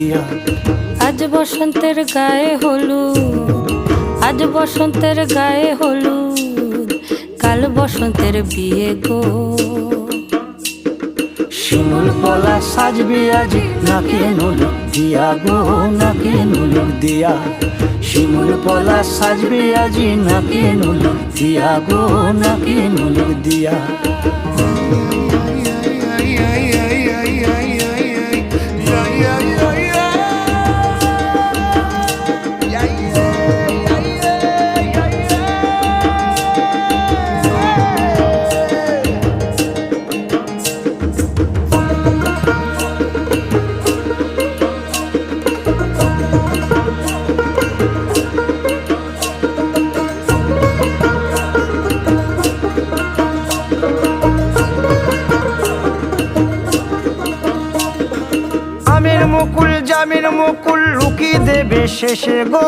আজ বসন্তের গায়ে হলুদ, আজ বসন্তের গায়ে হলুদ, কাল বসন্তের বিয়ে গো। শিমুল পলা সাজবে আজি নাকে নুলুক দিয়া গো, নাকে নুলুক দিয়া। শিমুল পলা সাজবে আজি নাকে নুলুক দিয়া গো, নাকে নুলুক দিয়া। আমের মুকুল জামের মুকুল লুকি দেবে শেষে গো।